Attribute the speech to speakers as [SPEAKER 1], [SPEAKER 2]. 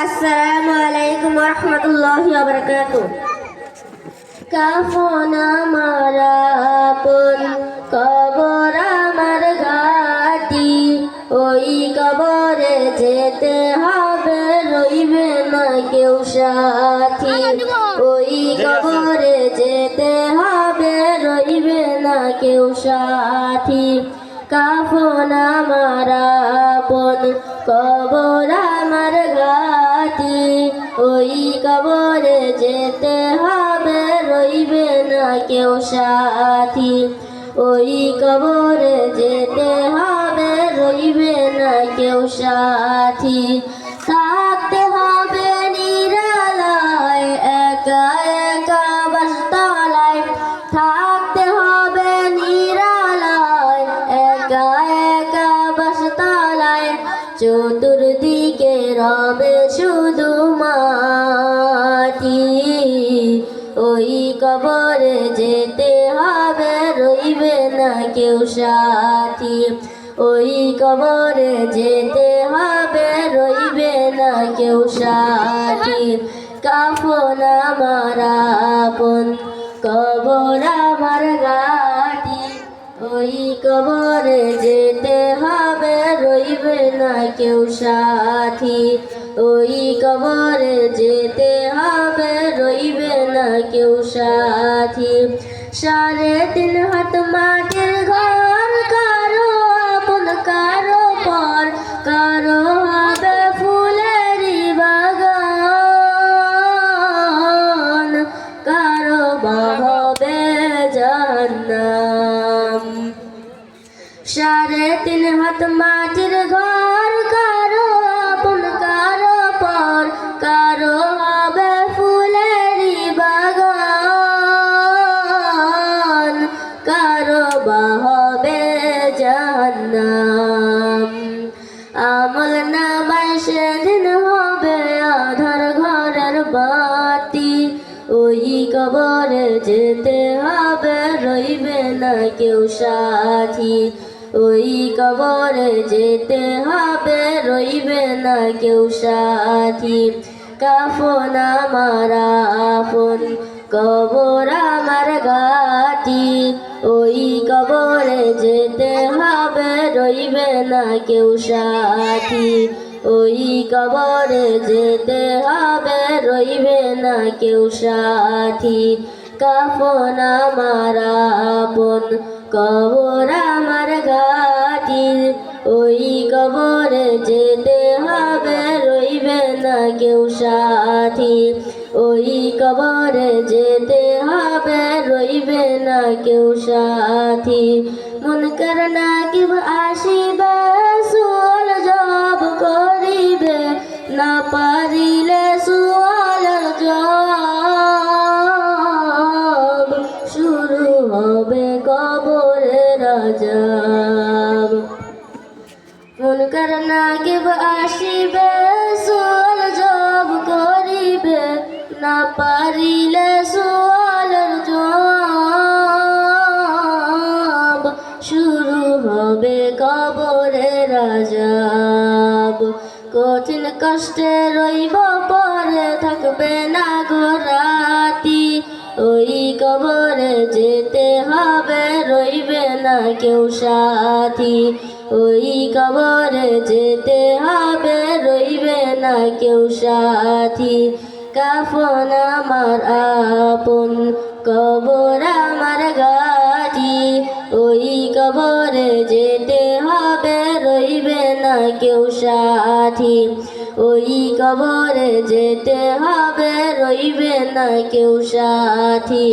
[SPEAKER 1] আসসালামু আলাইকুম ওয়া রাহমাতুল্লাহি ওয়া বারাকাতুহু। কাফন আমার আপন, কবর আমার ঘাটি, ওই কবরে যেতে হবে, রইবে না কেউ সাথী। ওই কবরে যেতে হবে, রইবে না কেউ সাথী। কাফন আমার আপন, কবর আমার ঘাটি, ওই কবরে যেতে হবে, রইবে না কেউ সাথী। ওই কবরে যেতে হবে, রইবে না কেউ সাথী। থাকতে হবে নিরালায়, একা একা বাসতলায়, থাকতে হবে নিরালায়, একা একা বাসতলায়। চতুর্দিকে রবে শুধু মাটি, ওই কবরে যেতে হবে, রইবে না কেউ সাথী। ওই কবরে যেতে হবে, রইবে না কেউ সাথী। কাফন আমার আপন, কবর আমার ঘাটি, ওই কবরে যেতে হবে, রইবে না কেউ সাথী। ওই কবরে যেতে হবে, রইবে না কেউ সাথী। 3.5 হাত মাটির ঘর, কারো আপন কারো পর, কারো হবে ফুলেরই বাগান, কারো বা হবে জাহান্নাম। 3.5 হাত মাটির ঘর, কারো আপন কারো পর, কারো হবে ফুলেরই বাগান, কারো বা হবে জাহান্নাম। আমল নামায় সেদিন হবে আধার ঘরের বাতি, ওই কবরে যেতে হবে, রইবে না কেউ সাথী। ওই কবরে যেতে হবে, রইবে না কেউ সাথী। কাফন আমার আপন, কবর আমার ঘাটি, ওই কবরে যেতে হবে, রইবে না কেউ সাথী। ওই কবরে যেতে হবে, রইবে না কেউ সাথী। কাফন আমার আপন, কবর আমার ঘাটি, ওই কবরে যেতে হবে, রইবে না কেউ সাথী। ওই কবরে যেতে হবে, রইবে না কেউ সাথী। মুনকার নাকির আসিবে, সুয়াল জবাব করিবে, না পারিলে সুয়ালের জবাব, শুরু হবে কবরের আযাব। মুনকার নাকির আসিবে, সুয়াল জবাব করিবে, না পারিলে সুয়ালের জবাব, শুরু হবে কবরের আযাব। কঠিন কষ্টে রইব পরে, থাকবে না গো রাতি, ওই কবরে যেতে হবে, রইবে না কেউ সাথী। ওই কবরে যেতে হবে, রইবে না কেউ সাথী। কাফন আমার আপন, কবর আমার ঘাটি, ওই কবরে যেতে হবে, রইবে না কেউ সাথী। ওই কবরে যেতে হবে, রইবে না কেউ সাথী।